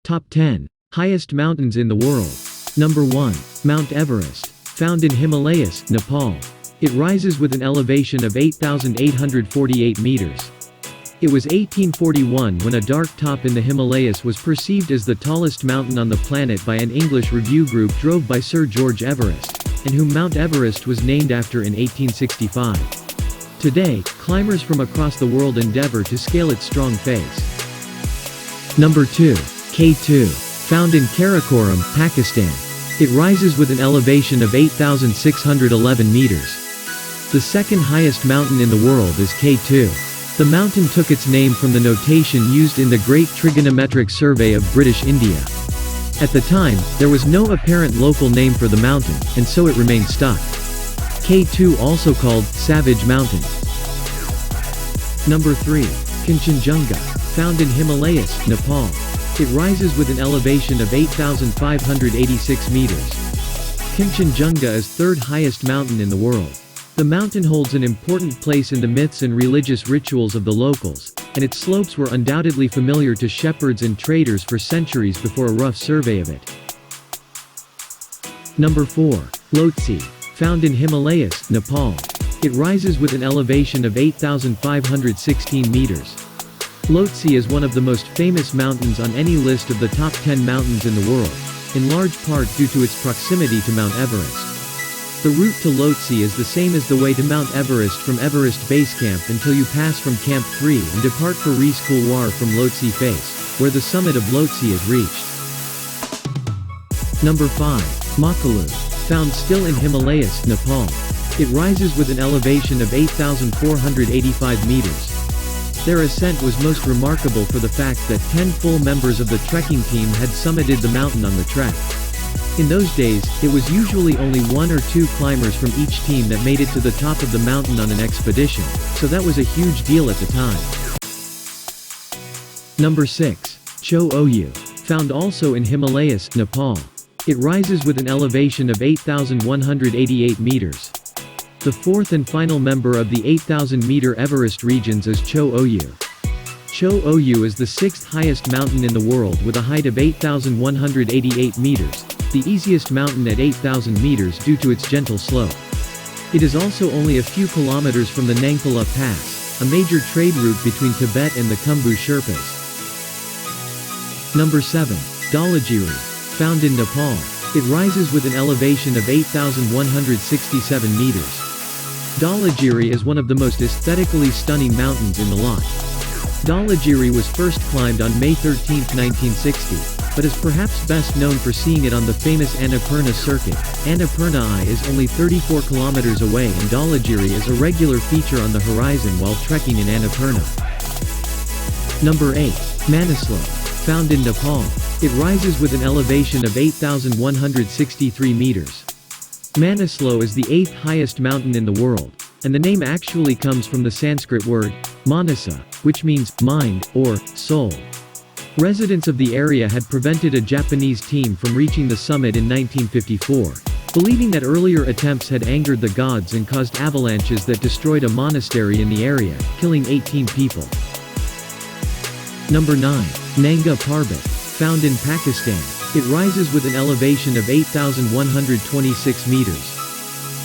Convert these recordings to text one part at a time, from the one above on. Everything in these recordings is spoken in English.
Top 10. Highest mountains in the world. Number 1. Mount Everest. Found in Himalayas, Nepal. It rises with an elevation of 8,848 meters. It was 1841 when a dark top in the Himalayas was perceived as the tallest mountain on the planet by an English review group drove by Sir George Everest, and whom Mount Everest was named after in 1865. Today, climbers from across the world endeavor to scale its strong face. Number 2. K2. Found in Karakoram, Pakistan. It rises with an elevation of 8,611 meters. The second highest mountain in the world is K2. The mountain took its name from the notation used in the Great Trigonometric Survey of British India. At the time, there was no apparent local name for the mountain, and so it remained stuck. K2 also called Savage Mountain. Number 3. Kinchenjunga. Found in Himalayas, Nepal. It rises with an elevation of 8,586 meters. Kinchenjunga is third highest mountain in the world. The mountain holds an important place in the myths and religious rituals of the locals, and its slopes were undoubtedly familiar to shepherds and traders for centuries before a rough survey of it. Number 4. Lhotse. Found in Himalayas, Nepal. It rises with an elevation of 8,516 meters. Lhotse is one of the most famous mountains on any list of the top 10 mountains in the world, in large part due to its proximity to Mount Everest. The route to Lhotse is the same as the way to Mount Everest from Everest Base Camp until you pass from Camp 3 and depart for Ris Couloir from Lhotse Face, where the summit of Lhotse is reached. Number 5. Makalu. Found still in Himalayas, Nepal. It rises with an elevation of 8,485 meters. Their ascent was most remarkable for the fact that 10 full members of the trekking team had summited the mountain on the trek. In those days, it was usually only 1 or 2 climbers from each team that made it to the top of the mountain on an expedition, so that was a huge deal at the time. Number 6. Cho Oyu. Found also in Himalayas, Nepal. It rises with an elevation of 8,188 meters. The fourth and final member of the 8,000-meter Everest regions is Cho Oyu. Cho Oyu is the 6th highest mountain in the world with a height of 8,188 meters, the easiest mountain at 8,000 meters due to its gentle slope. It is also only a few kilometers from the Nangpala Pass, a major trade route between Tibet and the Khumbu Sherpas. Number 7. Dolojiri. Found in Nepal. It rises with an elevation of 8,167 meters. Dolojiri is one of the most aesthetically stunning mountains in the lot. Dolojiri was first climbed on May 13, 1960, but is perhaps best known for seeing it on the famous Annapurna circuit. Annapurna is only 34 kilometers away, and Dolojiri is a regular feature on the horizon while trekking in Annapurna. Number 8. Manisla. Found in Nepal. It rises with an elevation of 8,163 meters. Manaslu is the 8th highest mountain in the world, and the name actually comes from the Sanskrit word, Manasa, which means mind, or soul. Residents of the area had prevented a Japanese team from reaching the summit in 1954, believing that earlier attempts had angered the gods and caused avalanches that destroyed a monastery in the area, killing 18 people. Number 9. Nanga Parbat. Found in Pakistan. It rises with an elevation of 8,126 meters.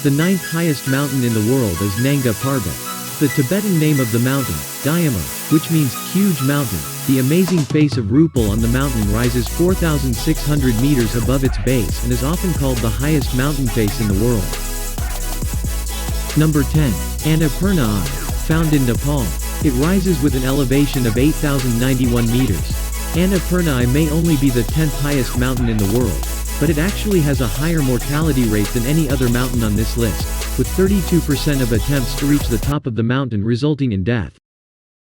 The 9th highest mountain in the world is Nanga Parbat. The Tibetan name of the mountain, Dhyama, which means huge mountain. The amazing face of Rupal on the mountain rises 4,600 meters above its base and is often called the highest mountain face in the world. Number 10. Annapurna. Found in Nepal. It rises with an elevation of 8,091 meters. Annapurna may only be the 10th highest mountain in the world, but it actually has a higher mortality rate than any other mountain on this list, with 32% of attempts to reach the top of the mountain resulting in death.